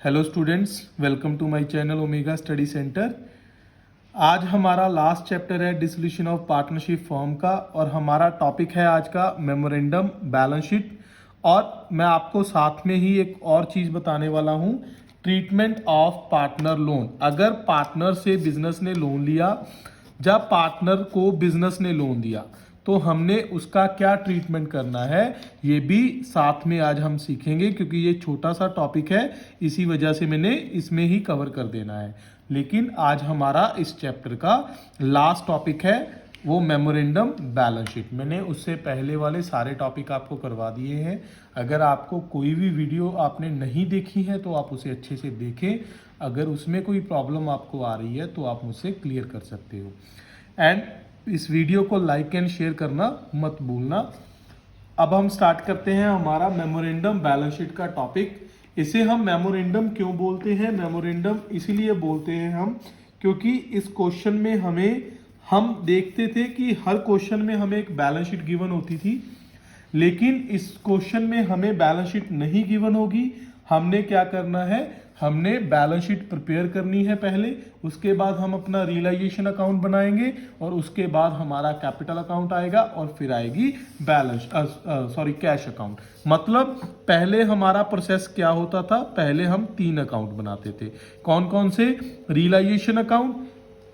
Hello students, welcome to my channel Omega Study Centre. आज हमारा last chapter है dissolution of partnership firm का और हमारा टॉपिक है आज का मेमोरेंडम बैलेंस शीट। और मैं आपको साथ में ही एक और चीज़ बताने वाला हूँ, ट्रीटमेंट ऑफ पार्टनर लोन। अगर पार्टनर से बिजनेस ने लोन लिया, जब पार्टनर को बिजनेस ने लोन दिया तो हमने उसका क्या ट्रीटमेंट करना है, ये भी साथ में आज हम सीखेंगे। क्योंकि ये छोटा सा टॉपिक है, इसी वजह से मैंने इसमें ही कवर कर देना है। लेकिन आज हमारा इस चैप्टर का लास्ट टॉपिक है वो मेमोरेंडम बैलेंस शीट। मैंने उससे पहले वाले सारे टॉपिक आपको करवा दिए हैं। अगर आपको कोई भी वीडियो आपने नहीं देखी है तो आप उसे अच्छे से देखें। अगर उसमें कोई प्रॉब्लम आपको आ रही है तो आप मुझसे क्लियर कर सकते हो। एंड इस वीडियो को लाइक एंड शेयर करना मत भूलना। अब हम स्टार्ट करते हैं हमारा मेमोरेंडम बैलेंस शीट का टॉपिक। इसे हम मेमोरेंडम क्यों बोलते हैं? मेमोरेंडम इसीलिए बोलते हैं हम क्योंकि इस क्वेश्चन में हम देखते थे कि हर क्वेश्चन में हमें एक बैलेंस शीट गिवन होती थी, लेकिन इस क्वेश्चन में हमें बैलेंस शीट नहीं गिवन होगी। हमने क्या करना है, हमने बैलेंस शीट प्रिपेयर करनी है पहले, उसके बाद हम अपना रियलाइजेशन अकाउंट बनाएंगे और उसके बाद हमारा कैपिटल अकाउंट आएगा और फिर आएगी कैश अकाउंट। मतलब पहले हमारा प्रोसेस क्या होता था, पहले हम 3 अकाउंट बनाते थे। कौन कौन से? Realisation account,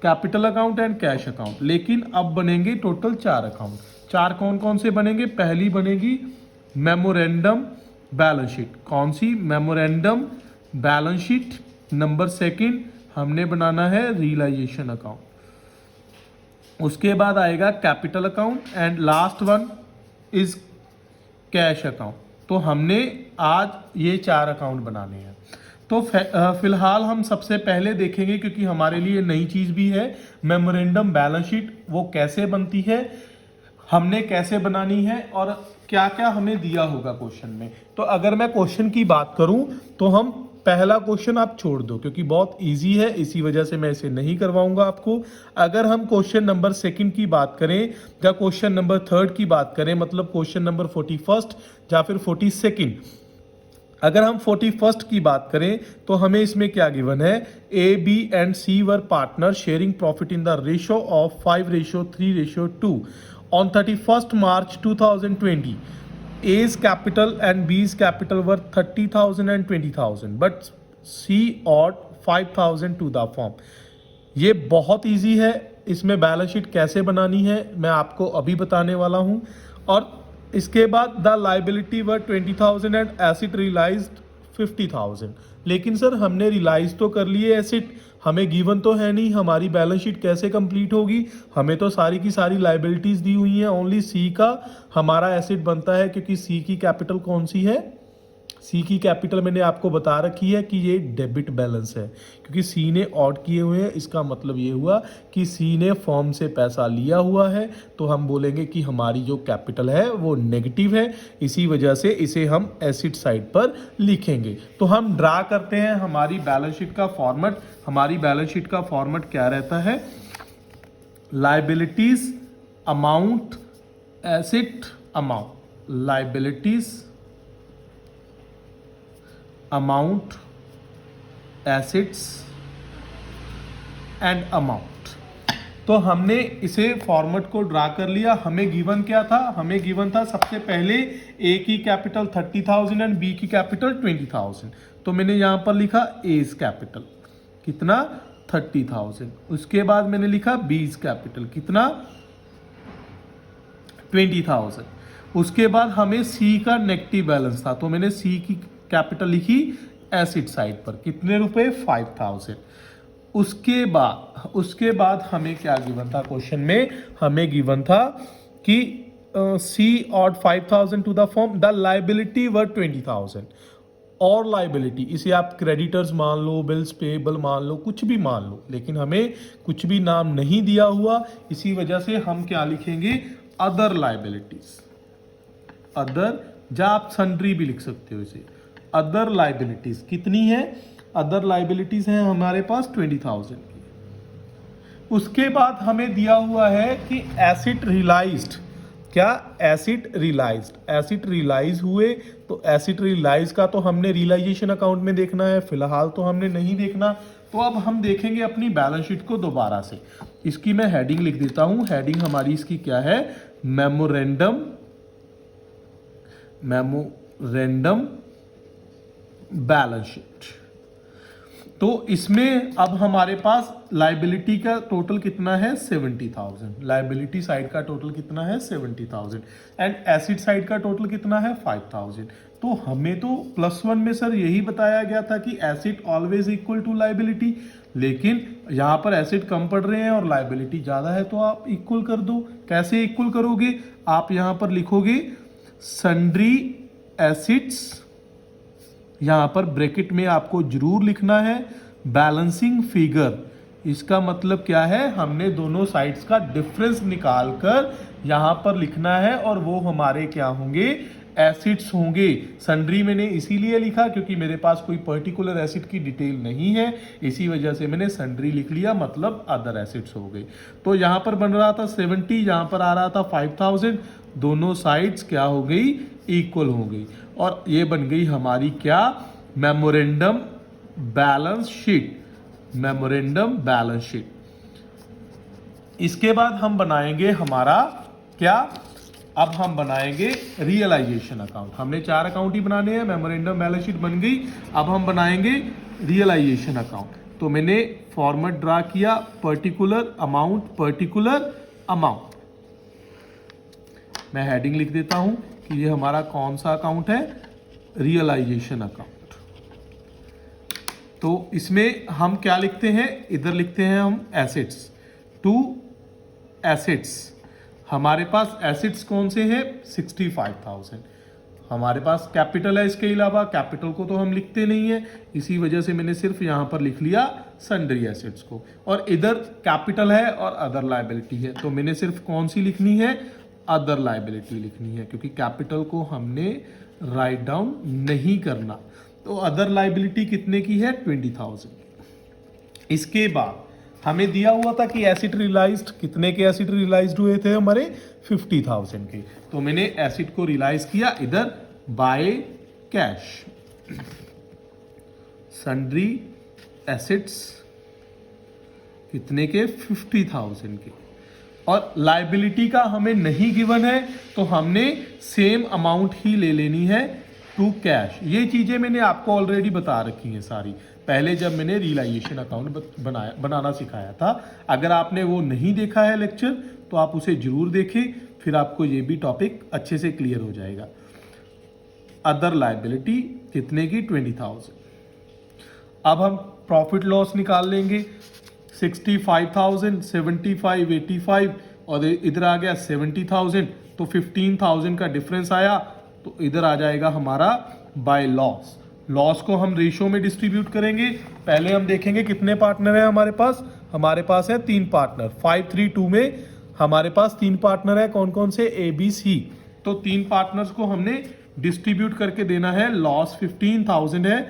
capital account and cash account. लेकिन अब बनेंगे टोटल 4 अकाउंट। 4 कौन कौन से बनेंगे? पहली बनेगी मेमोरेंडम बैलेंस शीट। कौन सी? Memorandum balance sheet. Number second हमने बनाना है रियलाइजेशन अकाउंट। उसके बाद आएगा capital account and last one is cash account. तो हमने आज ये 4 अकाउंट बनाने हैं। तो फिलहाल हम सबसे पहले देखेंगे, क्योंकि हमारे लिए नई चीज भी है, मेमोरेंडम बैलेंस शीट वो कैसे बनती है, हमने कैसे बनानी है और क्या क्या हमें दिया होगा क्वेश्चन में। तो अगर मैं क्वेश्चन की बात करूं तो हम पहला क्वेश्चन आप छोड़ दो क्योंकि बहुत इजी है, इसी वजह से मैं इसे नहीं करवाऊंगा आपको। अगर हम क्वेश्चन नंबर 2 की बात करें या क्वेश्चन नंबर 3 की बात करें, मतलब क्वेश्चन नंबर 41 या फिर 42, अगर हम 41 की बात करें तो हमें इसमें क्या गिवन है? A, B and C were partner sharing profit in the ratio of 5:3:2 on 31st March 2020. A's capital and B's capital were 30,000 and 20,000, but C ought 5,000 to the firm. ये बहुत इजी है। इसमें बैलेंस शीट कैसे बनानी है मैं आपको अभी बताने वाला हूं। और इसके बाद the liability were 20,000 and assets realised 50,000। लेकिन सर हमने रियलाइज तो कर लिए एसिड, हमें गिवन तो है नहीं, हमारी बैलेंस शीट कैसे कंप्लीट होगी? हमें तो सारी की सारी लाइबिलिटीज दी हुई हैं। ओनली सी का हमारा एसिड बनता है क्योंकि सी की कैपिटल कौन सी है? सी की कैपिटल मैंने आपको बता रखी है कि ये डेबिट बैलेंस है, क्योंकि सी ने ऑड किए हुए हैं। इसका मतलब ये हुआ कि सी ने फर्म से पैसा लिया हुआ है, तो हम बोलेंगे कि हमारी जो कैपिटल है वो नेगेटिव है। इसी वजह से इसे हम एसिड साइड पर लिखेंगे। तो हम ड्रा करते हैं हमारी बैलेंस शीट का फॉर्मेट। हमारी बैलेंस शीट का फॉर्मेट क्या रहता है? Liabilities amount, acid amount, liabilities amount, acids and amount. तो हमने इसे फॉर्मेट को ड्रा कर लिया। हमें गिवन क्या था? हमें गिवन था सबसे पहले ए की कैपिटल 30,000 एंड बी की कैपिटल 20,000। तो मैंने यहां पर लिखा एज कैपिटल कितना? 30,000। उसके बाद मैंने लिखा बीज कैपिटल कितना? 20,000। उसके बाद हमें सी का नेगेटिव बैलेंस था, तो मैंने सी की कैपिटल लिखी एसिड साइड पर, कितने रुपए? 5,000। उसके बाद हमें क्या गिवन था क्वेश्चन में? हमें गिवन था कि C owed 5,000 to the firm, the liability were 20,000। और लाइबिलिटी इसे आप क्रेडिटर्स मान लो, बिल्स पेएबल मान लो, कुछ भी मान लो, लेकिन हमें कुछ भी नाम नहीं दिया हुआ। इसी वजह से हम क्या लिखेंगे? Other liabilities. अदर, या आप सन्ड्री भी लिख सकते हो इसे। अदर लाइबिलिटीज कितनी है? अदर लाइबिलिटीज हैं हमारे पास 20,000 की। उसके बाद हमें दिया हुआ है कि एसिड रियलाइज्ड क्या एसिड रियलाइज हुए, तो एसिड रियलाइज का तो हमने रियलाइजेशन अकाउंट में देखना है, फिलहाल तो हमने नहीं देखना। तो अब हम देखेंगे अपनी बैलेंस शीट को दोबारा से। इसकी मैं हेडिंग लिख देता हूं, हेडिंग हमारी इसकी क्या है, मेमोरेंडम बैलेंस शीट। तो इसमें अब हमारे पास लायबिलिटी का टोटल कितना है 70,000, लायबिलिटी साइड का टोटल कितना है 70,000 एंड एसिड साइड का टोटल कितना है 5,000। तो हमें तो +1 में सर यही बताया गया था कि assets always equal to liability, लेकिन यहां पर एसिड कम पड़ रहे हैं और लायबिलिटी ज्यादा है, तो आप इक्वल कर दो। कैसे इक्वल करोगे, आप यहां पर लिखोगे सन्ड्री एसिड्स, यहां पर ब्रैकेट में आपको जरूर लिखना है बैलेंसिंग फिगर। इसका मतलब क्या है, हमने दोनों साइड्स का डिफरेंस निकालकर यहां पर लिखना है और वो हमारे क्या होंगे, एसिड्स होंगे। सन्ड्री मैंने इसीलिए लिखा क्योंकि मेरे पास कोई पर्टिकुलर एसिड की डिटेल नहीं है, इसी वजह से मैंने सन्ड्री लिख लिया, मतलब अदर एसिड्स हो गए। तो यहां पर बन रहा था 70, यहां पर आ रहा था 5,000, दोनों साइड्स क्या हो गई, इक्वल हो गई, और ये बन गई हमारी क्या, मेमोरेंडम बैलेंस शीट। इसके बाद हम बनाएंगे हमारा क्या, अब हम बनाएंगे रियलाइजेशन अकाउंट। हमने 4 अकाउंट ही बनाने हैं, मेमोरेंडम बैलेंस शीट बन गई, अब हम बनाएंगे रियलाइजेशन अकाउंट। तो मैंने फॉर्मेट ड्रा किया, पर्टिकुलर अमाउंट। मैं हेडिंग लिख देता हूं कि ये हमारा कौन सा अकाउंट है, रियलाइजेशन अकाउंट। तो इसमें हम क्या लिखते हैं, इधर लिखते हैं हम एसेट्स, टू एसेट्स। हमारे पास एसेट्स कौन से हैं, 65,000। हमारे पास कैपिटल है, इसके अलावा कैपिटल को तो हम लिखते नहीं है, इसी वजह से मैंने सिर्फ यहां पर लिख लिया सन्ड्री एसेट्स को, और इधर कैपिटल है और अदर लायबिलिटी है, तो मैंने सिर्फ कौन सी लिखनी है, अदर लायबिलिटी लिखनी है, क्योंकि कैपिटल को हमने राइट डाउन नहीं करना। तो अदर लायबिलिटी कितने की है, 20,000। इसके बाद हमें दिया हुआ था कि एसिड रियलाइज्ड, कितने के एसिड रियलाइज्ड हुए थे हमारे, 50,000 के। तो मैंने एसिड को रियलाइज किया इधर बाय कैश, सन्ड्री एसिड्स कितने के, 50,000 के। और लायबिलिटी का हमें नहीं गिवन है, तो हमने सेम अमाउंट ही ले लेनी है टू कैश। ये चीजें मैंने आपको ऑलरेडी बता रखी हैं सारी, पहले जब मैंने रियलाइजेशन अकाउंट बनाना सिखाया था। अगर आपने वो नहीं देखा है लेक्चर, तो आप उसे जरूर देखें, फिर आपको ये भी टॉपिक अच्छे से क्लियर हो जाएगा। अदर लायबिलिटी कितने की, 20,000। अब हम प्रॉफिट लॉस निकाल लेंगे, 65,000, 75, 85 और इधर आ गया 70,000, तो 15,000 का डिफरेंस आया, तो इधर आ जाएगा हमारा बाय लॉस। लॉस को हम रेशियो में डिस्ट्रीब्यूट करेंगे। पहले हम देखेंगे कितने पार्टनर है हमारे पास है 3 पार्टनर। 5, 3, 2 में हमारे पास 3 पार्टनर है, कौन कौन से, ए बी सी। तो 3 पार्टनर्स को हमने डिस्ट्रीब्यूट करके देना है। लॉस 15,000 है,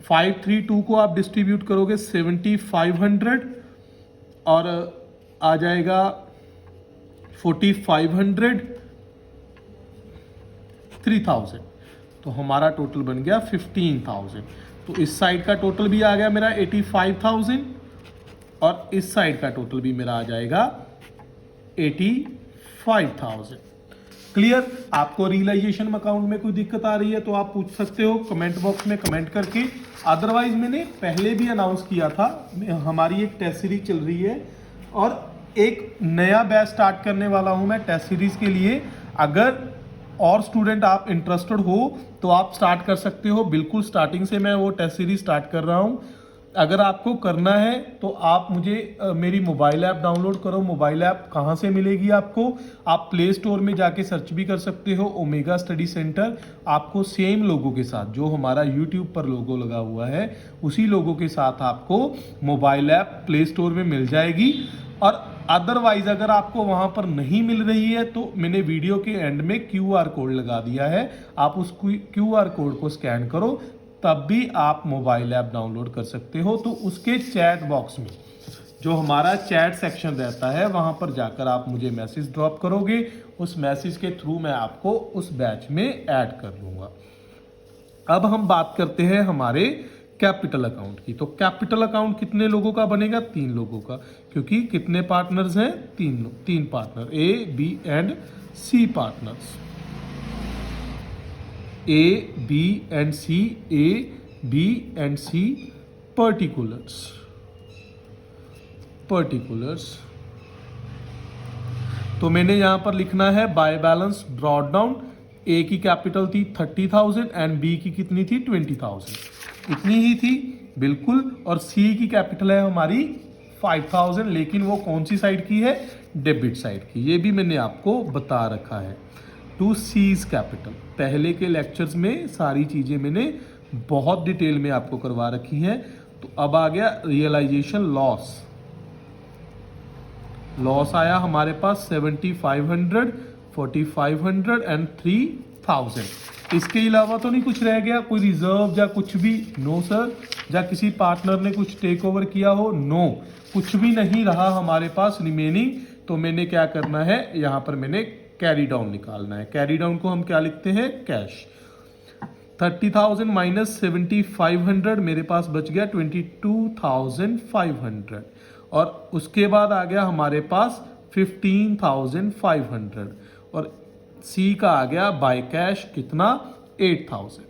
5, 3, 2 को आप डिस्ट्रीब्यूट करोगे 7,500 और आ जाएगा 4,500, 3,000। तो हमारा टोटल बन गया 15,000। तो इस साइड का टोटल भी आ गया मेरा 85,000 और इस साइड का टोटल भी मेरा आ जाएगा 85,000। क्लियर। आपको रियलाइजेशन अकाउंट में कोई दिक्कत आ रही है तो आप पूछ सकते हो कमेंट बॉक्स में कमेंट करके। अदरवाइज मैंने पहले भी अनाउंस किया था, हमारी एक टेस्ट सीरीज चल रही है और एक नया बैच स्टार्ट करने वाला हूं मैं टेस्ट सीरीज के लिए। अगर और स्टूडेंट आप इंटरेस्टेड हो तो आप स्टार्ट कर सकते हो। बिल्कुल स्टार्टिंग से मैं वो टेस्ट सीरीज स्टार्ट कर रहा हूं। अगर आपको करना है तो आप मुझे मेरी मोबाइल ऐप डाउनलोड करो। मोबाइल ऐप कहाँ से मिलेगी आपको, आप प्ले स्टोर में जाके सर्च भी कर सकते हो ओमेगा स्टडी सेंटर। आपको सेम लोगों के साथ जो हमारा यूट्यूब पर लोगो लगा हुआ है उसी लोगों के साथ आपको मोबाइल ऐप प्ले स्टोर में मिल जाएगी। और अदरवाइज अगर आपको वहां पर नहीं मिल रही है तो मैंने वीडियो के एंड में QR कोड लगा दिया है, आप उस QR कोड को स्कैन करो तब भी आप मोबाइल ऐप डाउनलोड कर सकते हो। तो उसके चैट बॉक्स में जो हमारा चैट सेक्शन रहता है वहां पर जाकर आप मुझे मैसेज ड्रॉप करोगे, उस मैसेज के थ्रू मैं आपको उस बैच में ऐड कर लूंगा। अब हम बात करते हैं हमारे कैपिटल अकाउंट की। तो कैपिटल अकाउंट कितने लोगों का बनेगा? 3 लोगों का, क्योंकि कितने पार्टनर्स हैं? 3 partner, A B and C partners, A B and C, A B and C particulars. तो मैंने यहां पर लिखना है by balance brought down. A की कैपिटल थी 30,000 एंड बी की कितनी थी? 20,000, इतनी ही थी बिल्कुल। और सी की कैपिटल है हमारी 5,000, लेकिन वो कौन सी साइड की है? डेबिट साइड की। ये भी मैंने आपको बता रखा है। टू सीज कैपिटल, पहले के लेक्चर्स में सारी चीजें मैंने बहुत डिटेल में आपको करवा रखी हैं। तो अब आ गया रियलाइजेशन लॉस। लॉस आया हमारे पास 7,500, 4,500 एंड 3,000। इसके अलावा तो नहीं कुछ रह गया? कोई रिजर्व या कुछ भी? No sir. या किसी पार्टनर ने कुछ टेक ओवर किया हो? नो, कुछ भी नहीं रहा हमारे पास रिमेनिंग। तो मैंने क्या करना है, यहां पर मैंने कैरी डाउन निकालना है। कैरी डाउन को हम क्या लिखते हैं? कैश। 30,000 माइनस 7,500, मेरे पास बच गया 22,500। और उसके बाद आ गया हमारे पास 15,500। और सी का आ गया बाय कैश कितना? 8,000।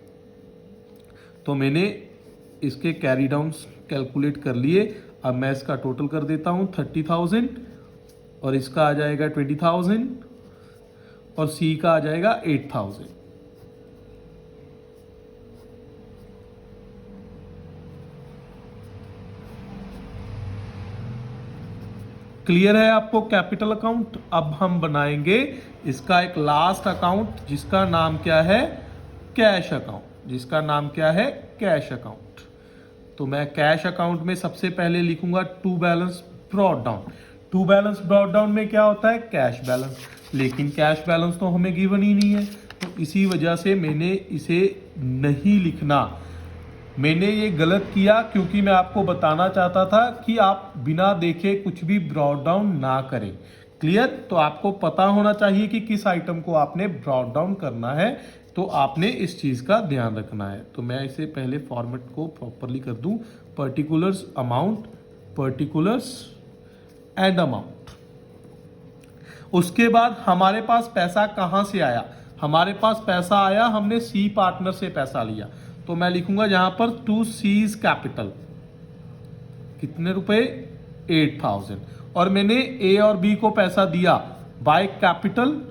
तो मैंने इसके कैरी डाउन कैलकुलेट कर लिए। अब मैं इसका टोटल कर देता हूं 30,000, और इसका आ जाएगा 20,000, और सी का आ जाएगा 8,000। क्लियर है आपको कैपिटल अकाउंट? अब हम बनाएंगे इसका एक लास्ट अकाउंट, जिसका नाम क्या है? Cash account. जिसका नाम क्या है? Cash account. तो मैं कैश अकाउंट में सबसे पहले लिखूंगा to balance brought down. To balance brought down में क्या होता है? Cash balance. लेकिन कैश बैलेंस तो हमें गिवन ही नहीं है, तो इसी वजह से मैंने इसे नहीं लिखना। मैंने ये गलत किया क्योंकि मैं आपको बताना चाहता था कि आप बिना देखे कुछ भी ब्रॉट डाउन ना करें। क्लियर? तो आपको पता होना चाहिए कि किस आइटम को आपने ब्रॉट डाउन करना है, तो आपने इस चीज का ध्यान रखना है। तो मैं इसे पहले फॉर्मेट को प्रॉपरली कर दूं। Particulars amount, particulars and amount. उसके बाद हमारे पास पैसा कहां से आया? हमारे पास पैसा आया, हमने सी पार्टनर से पैसा लिया। तो मैं लिखूंगा यहां पर टू सीज कैपिटल, कितने रुपए? 8,000। और मैंने ए और बी को पैसा दिया बाय कैपिटल।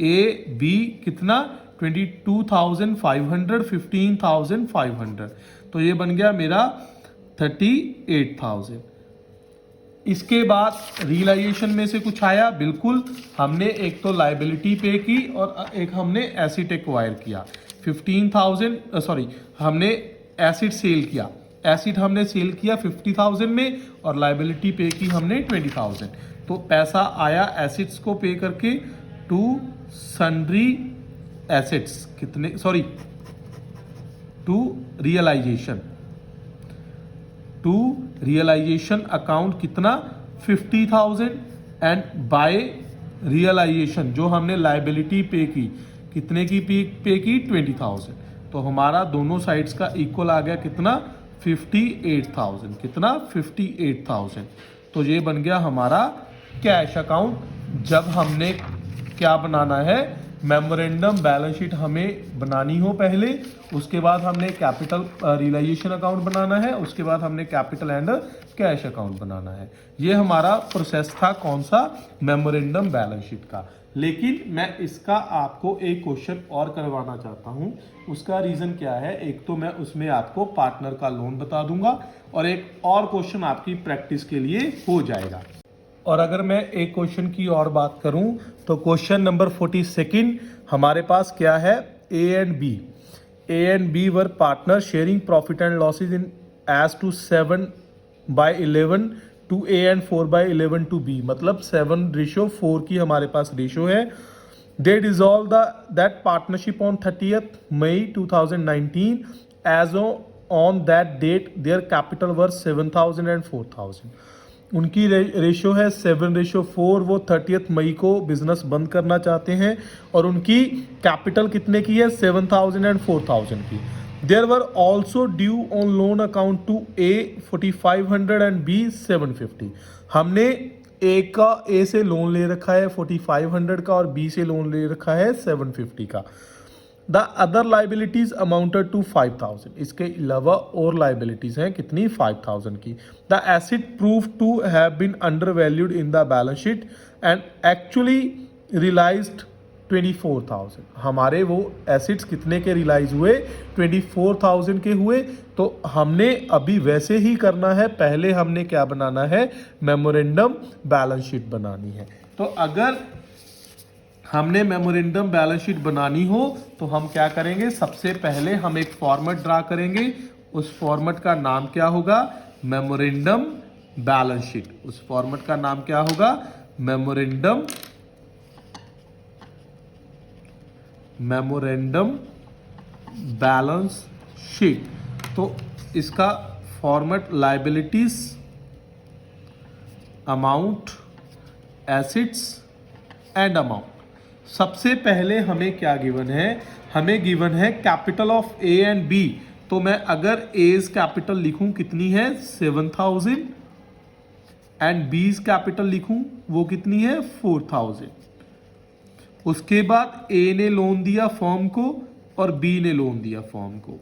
ए बी कितना? 22,500, 15,500। तो ये बन गया मेरा 38,000। इसके बाद रियलाइजेशन में से कुछ आया? बिल्कुल, हमने एक तो लाइबिलिटी पे की और एक हमने एसिड एक्वायर किया। 15,000 सॉरी, हमने एसिड सेल किया। एसिड हमने सेल किया 50,000 में, और लाइबिलिटी पे की हमने 20,000। तो पैसा आया एसिड्स को पे करके टू सन्ड्री एसेट्स, कितने? Sorry, to realisation. To realisation account कितना? 50,000। एंड बाय रियलाइजेशन जो हमने लाइबिलिटी पे की, कितने की पे की? 20,000। तो हमारा दोनों साइड्स का इक्वल आ गया कितना? 58,000। कितना? 58,000। तो ये बन गया हमारा कैश अकाउंट। जब हमने क्या बनाना है? मेमोरेंडम बैलेंस शीट हमें बनानी हो पहले, उसके बाद हमने कैपिटल रियलाइजेशन अकाउंट बनाना है, उसके बाद हमने कैपिटल एंड कैश अकाउंट बनाना है। ये हमारा प्रोसेस था कौन सा? मेमोरेंडम बैलेंस शीट का। लेकिन मैं इसका आपको एक क्वेश्चन और करवाना चाहता हूं। उसका रीजन क्या है? एक तो मैं उसमें आपको पार्टनर का लोन बता दूंगा, और एक और क्वेश्चन आपकी प्रैक्टिस के लिए हो जाएगा। और अगर मैं एक क्वेश्चन की और बात करूं तो क्वेश्चन नंबर 42 हमारे पास क्या है? A and B. A and B were partner sharing profit and losses in as to 7/11 to A and 4/11 to B. मतलब 7:4 की हमारे पास रेशो है। They dissolve that partnership on 30th May 2019 on that date their capital worth 7,000 and 4,000। उनकी ratio है 7:4। वो 30 मई को business बंद करना चाहते हैं और उनकी कैपिटल कितने की है? 7,000 एंड 4,000 की। There were also due on loan account to A 4,500 and B 750। हमने ए का ए से लोन ले रखा है 4,500 का और बी से लोन ले रखा है 750 का। The other liabilities amounted to 5,000। इसके अलावा और लाइबिलिटीज हैं कितनी? 5,000 की। The asset prove to have been undervalued in the balance sheet and actually realised 24,000। हमारे वो एसेट्स कितने के रियलाइज हुए? 24,000 के हुए। तो हमने अभी वैसे ही करना है, पहले हमने क्या बनाना है? मेमोरेंडम बैलेंस शीट बनानी है। तो अगर हमने मेमोरेंडम बैलेंस शीट बनानी हो तो हम क्या करेंगे? सबसे पहले हम एक फॉर्मेट ड्रा करेंगे। उस फॉर्मेट का नाम क्या होगा? Memorandum balance sheet. उस फॉर्मेट का नाम क्या होगा? Memorandum balance sheet. तो इसका format liabilities, amount, assets and amount. सबसे पहले हमें क्या गिवन है? हमें गिवन है capital of A and B. तो मैं अगर एज कैपिटल लिखूं कितनी है? 7,000 एंड बीज कैपिटल लिखूं वो कितनी है? 4,000। उसके बाद ए ने लोन दिया फर्म को और बी ने लोन दिया फर्म को।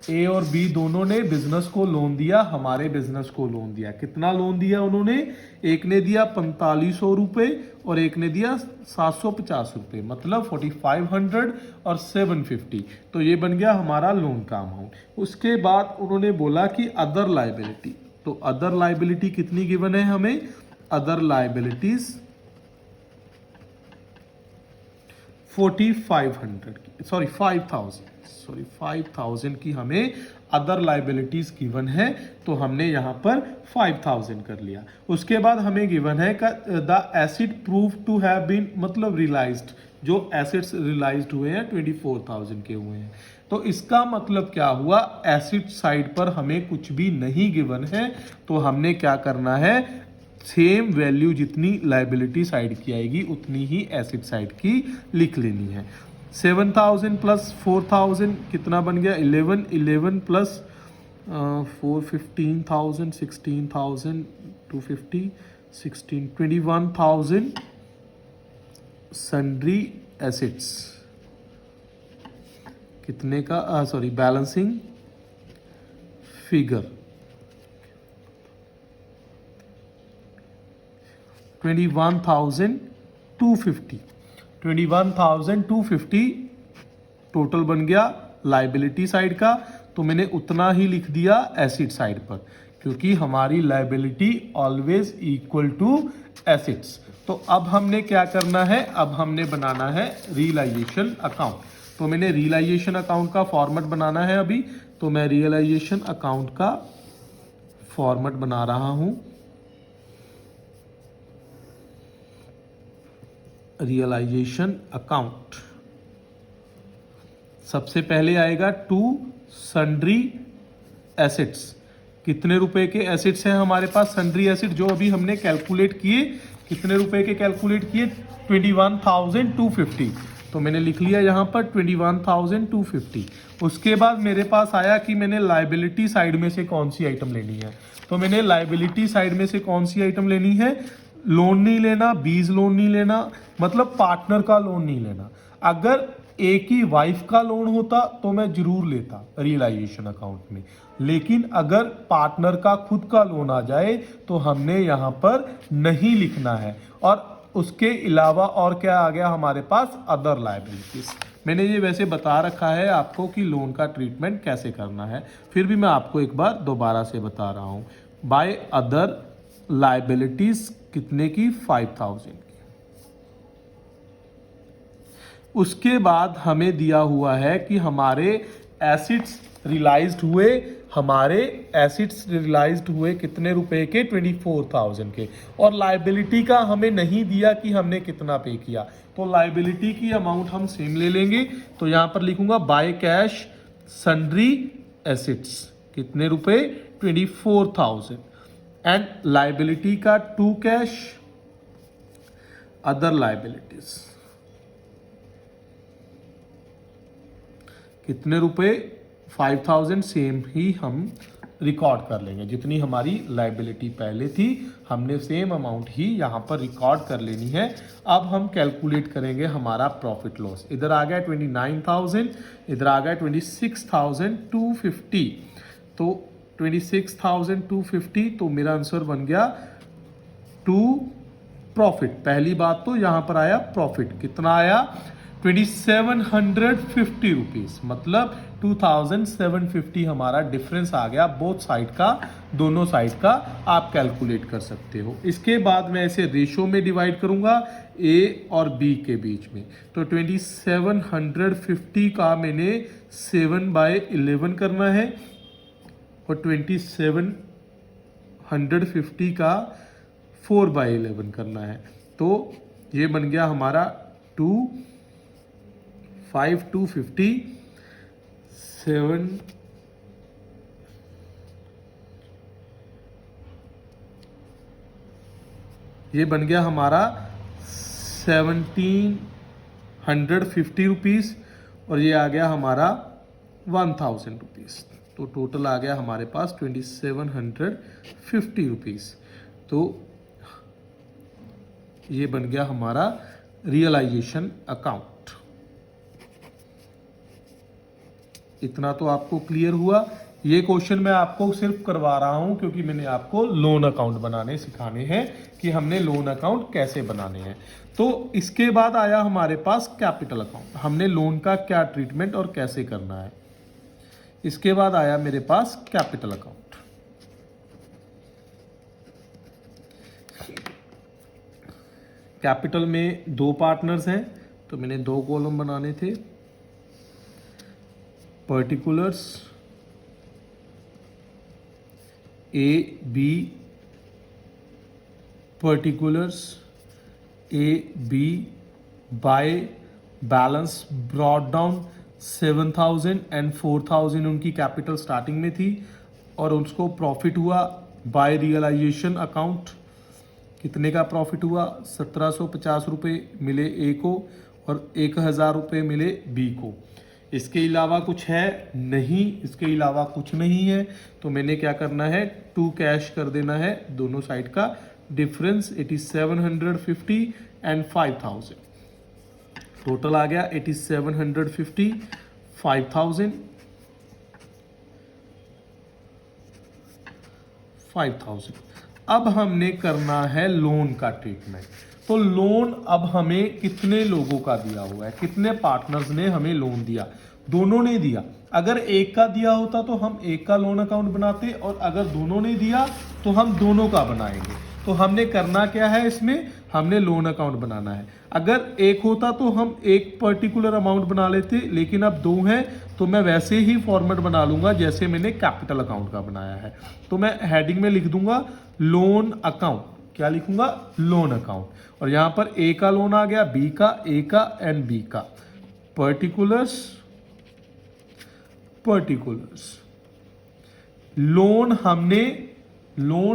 ए और बी दोनों ने बिजनेस को लोन दिया, हमारे बिजनेस को लोन दिया। कितना लोन दिया उन्होंने? एक ने दिया 4,500 रुपए और एक ने दिया 750 रुपए, मतलब 4,500 और 750। तो ये बन गया हमारा लोन का अमाउंट। उसके बाद उन्होंने बोला कि अदर लाइबिलिटी। तो अदर लाइबिलिटी कितनी गिवन है हमें? अदर लाइबिलिटीज 5,000 की हमें अदर लाइबिलिटीज गिवन है। तो हमने यहां पर 5,000 कर लिया। उसके बाद हमें गिवन है the asset prove to have been, मतलब रियलाइज्ड, जो एसेट्स रियलाइज्ड हुए हैं 24,000 के हुए हैं। तो इसका मतलब क्या हुआ? एसेट साइड पर हमें कुछ भी नहीं गिवन है, तो हमने क्या करना है? सेम वैल्यू जितनी लाइबिलिटी साइड की आएगी उतनी ही एसेट साइड की लिख लेनी है। 7,000 प्लस 4,000 कितना बन गया? 11 प्लस 4 15,000 16,000 250 16 21,000 सन्ड्री एसेट्स। कितने का? बैलेंसिंग फिगर 21,250 टोटल बन गया लाइबिलिटी साइड का। तो मैंने उतना ही लिख दिया एसेट साइड पर, क्योंकि हमारी liability always equal to assets. तो अब हमने क्या करना है? अब हमने बनाना है रियलाइजेशन अकाउंट। तो मैंने रियलाइजेशन अकाउंट का फॉर्मेट बनाना है अभी। तो मैं रियलाइजेशन अकाउंट का फॉर्मेट बना रहा हूं। रियलाइजेशन अकाउंट सबसे पहले आएगा टू सन्ड्री एसेट्स। कितने रुपए के एसेट्स हैं हमारे पास? सन्ड्री एसेट जो अभी हमने कैलकुलेट किए, कितने रुपए के कैलकुलेट किए? 21,250। तो मैंने लिख लिया यहां पर 21,250। उसके बाद मेरे पास आया कि मैंने लाइबिलिटी साइड में से कौन सी आइटम लेनी है। तो मैंने लाइबिलिटी साइड में से कौन सी आइटम लेनी है? लोन नहीं लेना, बीज लोन नहीं लेना, मतलब पार्टनर का लोन नहीं लेना। अगर एक ही वाइफ का लोन होता तो मैं जरूर लेता रियलाइजेशन अकाउंट में, लेकिन अगर पार्टनर का खुद का लोन आ जाए तो हमने यहां पर नहीं लिखना है। और उसके अलावा और क्या आ गया हमारे पास? Other liabilities. मैंने ये वैसे बता रखा है आपको कि लोन का ट्रीटमेंट कैसे करना है, फिर भी मैं आपको एक बार दोबारा से बता रहा हूं। बाय अदर लायबिलिटीज कितने की? 5,000 की। उसके बाद हमें दिया हुआ है कि हमारे एसेट्स रियलाइज्ड हुए, हमारे एसेट्स रियलाइज्ड हुए कितने रुपए के? 24,000 के। और लाइबिलिटी का हमें नहीं दिया कि हमने कितना पे किया, तो लाइबिलिटी की अमाउंट हम सेम ले लेंगे। तो यहां पर लिखूंगा बाय कैश सन्ड्री एसिड्स, कितने रुपए? 24,000। एंड लाइबिलिटी का 2 कैश, अदर लाइबिलिटीज कितने रुपए? 5,000। सेम ही हम रिकॉर्ड कर लेंगे, जितनी हमारी लाइबिलिटी पहले थी हमने सेम अमाउंट ही यहाँ पर रिकॉर्ड कर लेनी है। अब हम कैलकुलेट करेंगे हमारा प्रॉफिट लॉस। इधर आ गया 29,000, इधर आ गया 26,250। तो 26,250, तो मेरा आंसर बन गया 2 प्रॉफिट। पहली बात तो यहाँ पर आया प्रॉफिट, कितना आया? 2750 रुपीज, मतलब 2750 हमारा डिफरेंस आ गया बोथ साइड का, दोनों साइड का आप कैलकुलेट कर सकते हो। इसके बाद मैं इसे रेशो में डिवाइड करूंगा ए और बी के बीच में। तो 2750 का मैंने 7/11 करना है और 2750 का 4/11 करना है। तो ये बन गया हमारा 2,5,250, 7, ये बन गया हमारा 1,750 रुपीज़ और ये आ गया हमारा 1,000 रुपीज़। तो टोटल आ गया हमारे पास 2,750 रुपीज़। तो ये बन गया हमारा रियलाइजेशन अकाउंट। इतना तो आपको क्लियर हुआ। ये क्वेश्चन मैं आपको सिर्फ करवा रहा हूं क्योंकि मैंने आपको लोन अकाउंट बनाने सिखाने हैं कि हमने लोन अकाउंट कैसे बनाने हैं। तो इसके बाद आया हमारे पास कैपिटल अकाउंट, हमने लोन का क्या ट्रीटमेंट और कैसे करना है। इसके बाद आया मेरे पास कैपिटल अकाउंट। कैपिटल में 2 पार्टनर्स हैं, तो मैंने 2 कॉलम बनाने थे। Particulars A B, particulars A B by balance brought down 7,000 and 4,000 उनकी कैपिटल स्टार्टिंग में थी और उसको प्रॉफिट हुआ बाय रियलाइजेशन अकाउंट। कितने का प्रॉफिट हुआ? 1,750 रुपये मिले ए को और 1,000 रुपये मिले बी को। इसके अलावा कुछ है नहीं, इसके अलावा कुछ नहीं है। तो मैंने क्या करना है, 2 कैश कर देना है दोनों साइड का डिफरेंस। 8750 एंड 5,000, टोटल आ गया 8750, 5,000, 5,000। अब हमने करना है लोन का ट्रीटमेंट। तो लोन अब हमें कितने लोगों का दिया हुआ है, कितने पार्टनर्स ने हमें लोन दिया? दोनों ने दिया। अगर एक का दिया होता तो हम एक का लोन अकाउंट बनाते और अगर दोनों ने दिया तो हम दोनों का बनाएंगे। तो हमने करना क्या है, इसमें हमने लोन अकाउंट बनाना है। अगर एक होता तो हम एक पर्टिकुलर अमाउंट बना लेते, लेकिन अब 2 हैं तो मैं वैसे ही फॉर्मेट बना लूंगा जैसे मैंने कैपिटल अकाउंट का बनाया है। तो मैं हेडिंग में लिख दूंगा लोन अकाउंट। क्या लिखूंगा? Loan account. और यहां पर ए का लोन आ गया, बी का, ए का एंड बी का। पर्टिकुलर्स, पर्टिकुलर्स लोन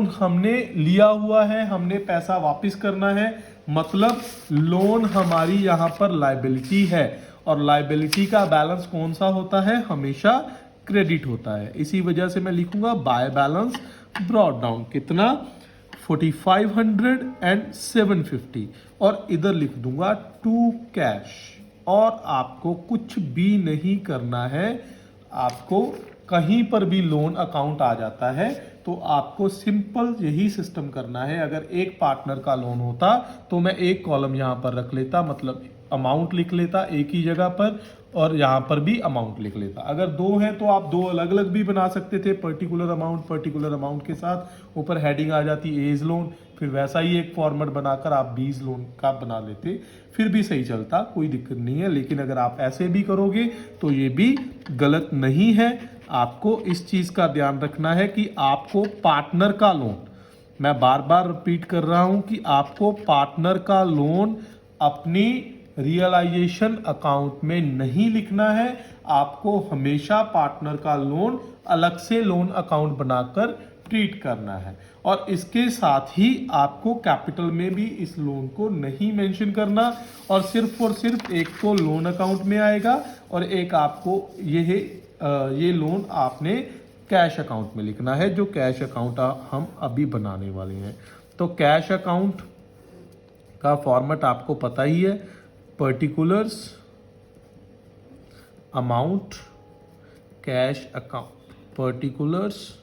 हमने लिया हुआ है, हमने पैसा वापस करना है, मतलब लोन हमारी यहां पर लायबिलिटी है और लायबिलिटी का बैलेंस कौन सा होता है? हमेशा क्रेडिट होता है। इसी वजह से मैं लिखूंगा बाय बैलेंस ब्रॉट डाउन। कितना? 4,500 एंड 750 और इधर लिख दूंगा 2 कैश। और आपको कुछ भी नहीं करना है, आपको कहीं पर भी लोन अकाउंट आ जाता है तो आपको सिंपल यही सिस्टम करना है। अगर एक पार्टनर का लोन होता तो मैं एक कॉलम यहां पर रख लेता, मतलब अमाउंट लिख लेता एक ही जगह पर और यहां पर भी अमाउंट लिख लेता। अगर 2 हैं तो आप 2 अलग अलग भी बना सकते थे, पर्टिकुलर अमाउंट के साथ ऊपर हेडिंग आ जाती एज लोन, फिर वैसा ही एक फॉर्मेट बनाकर आप 20 लोन का बना लेते, फिर भी सही चलता, कोई दिक्कत नहीं है। लेकिन अगर आप ऐसे भी करोगे तो ये भी गलत नहीं है। आपको इस चीज का ध्यान रखना है कि आपको पार्टनर का लोन, मैं बार बार रिपीट कर रहा हूं कि आपको पार्टनर का लोन अपनी रियलाइजेशन अकाउंट में नहीं लिखना है। आपको हमेशा पार्टनर का लोन अलग से लोन अकाउंट बनाकर ट्रीट करना है, और इसके साथ ही आपको कैपिटल में भी इस लोन को नहीं मेंशन करना, और सिर्फ एक तो लोन अकाउंट में आएगा और एक आपको ये लोन आपने कैश अकाउंट में लिखना है, जो कैश अकाउंट हम अभी बनाने वाले हैं। तो कैश अकाउंट का फॉर्मेट आपको पता ही है, particulars, amount, cash account, particulars.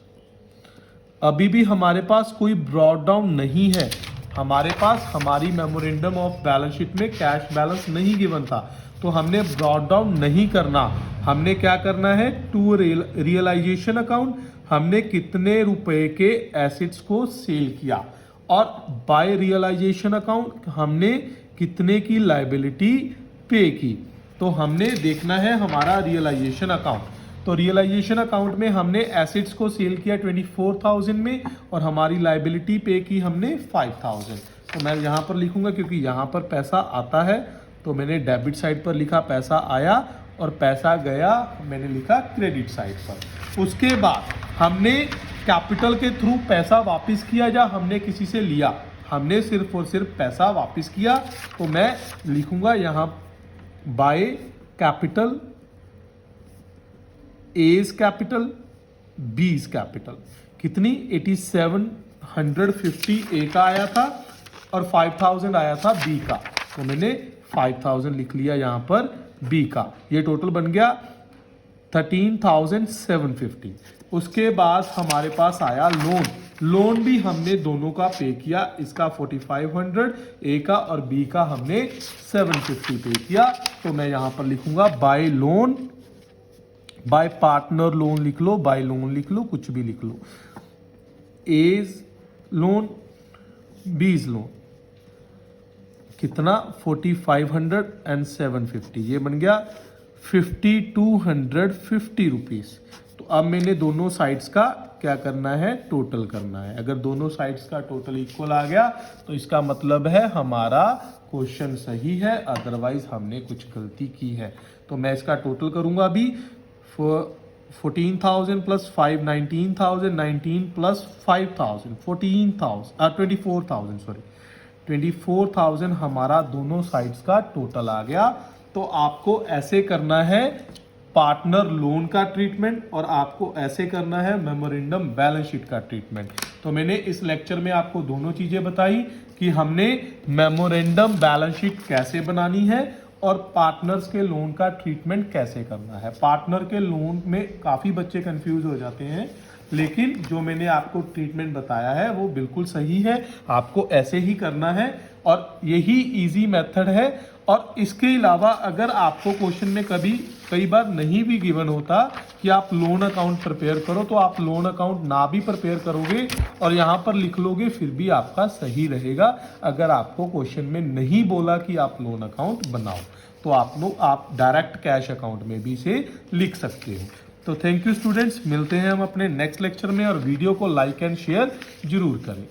अभी भी हमारे पास कोई ब्रॉड डाउन नहीं है, हमारे पास हमारी मेमोरेंडम ऑफ बैलेंस शीट में कैश बैलेंस नहीं गिवन था, तो हमने ब्रॉड डाउन नहीं करना। हमने क्या करना है, टू रियलाइजेशन अकाउंट, हमने कितने रुपए के एसेट्स को सेल किया, और बाय रियलाइजेशन अकाउंट हमने कितने की लायबिलिटी पे की। तो हमने देखना है हमारा रियलाइजेशन अकाउंट। तो रियलाइजेशन अकाउंट में हमने एसेट्स को सेल किया 24,000 में, और हमारी लायबिलिटी पे की हमने 5,000। तो मैं यहाँ पर लिखूंगा क्योंकि यहाँ पर पैसा आता है, तो मैंने डेबिट साइड पर लिखा पैसा आया, और पैसा गया मैंने लिखा क्रेडिट साइड पर। उसके बाद हमने कैपिटल के थ्रू पैसा वापस किया या हमने किसी से लिया, हमने सिर्फ और सिर्फ पैसा वापस किया। तो मैं लिखूंगा यहाँ by capital, A's capital, B's capital. कितनी 8750 ए का आया था और 5000 आया था बी का, तो मैंने 5000 लिख लिया यहाँ पर बी का। ये टोटल बन गया 13,750। उसके बाद हमारे पास आया लोन। लोन भी हमने दोनों का पे किया, इसका 4500 ए का और बी का हमने 750 पे किया। तो मैं यहाँ पर लिखूंगा bye loan, bye partner loan लिख लो, बाय लोन लिख लो, कुछ भी लिख लो। एज लोन, बीज लोन, कितना 4500 एंड 750, ये बन गया 5250 रुपीज। तो अब मैंने दोनों साइड्स का क्या करना है, टोटल करना है। अगर दोनों साइड्स का टोटल इक्वल आ गया तो इसका मतलब है हमारा क्वेश्चन सही है, अदरवाइज हमने कुछ गलती की है। तो मैं इसका टोटल करूंगा अभी। 14,000 प्लस 5 19,000, 19 प्लस 5,000 24,000 सॉरी 24,000 हमारा दोनों साइड्स का टोटल आ गया। तो आपको ऐसे करना है पार्टनर लोन का ट्रीटमेंट, और आपको ऐसे करना है मेमोरेंडम बैलेंस शीट का ट्रीटमेंट। तो मैंने इस लेक्चर में आपको दोनों चीजें बताई कि हमने मेमोरेंडम बैलेंस शीट कैसे बनानी है और पार्टनर्स के लोन का ट्रीटमेंट कैसे करना है। पार्टनर के लोन में काफ़ी बच्चे कंफ्यूज हो जाते हैं, लेकिन जो मैंने आपको ट्रीटमेंट बताया है वो बिल्कुल सही है, आपको ऐसे ही करना है और यही इजी मेथड है। और इसके अलावा अगर आपको क्वेश्चन में कई बार नहीं भी गिवन होता कि आप लोन अकाउंट प्रिपेयर करो, तो आप लोन अकाउंट ना भी प्रिपेयर करोगे और यहाँ पर लिख लोगे फिर भी आपका सही रहेगा। अगर आपको क्वेश्चन में नहीं बोला कि आप लोन अकाउंट बनाओ, तो आप डायरेक्ट कैश अकाउंट में भी इसे लिख सकते हो। तो थैंक यू स्टूडेंट्स, मिलते हैं हम अपने नेक्स्ट लेक्चर में, और वीडियो को लाइक एंड शेयर जरूर करें।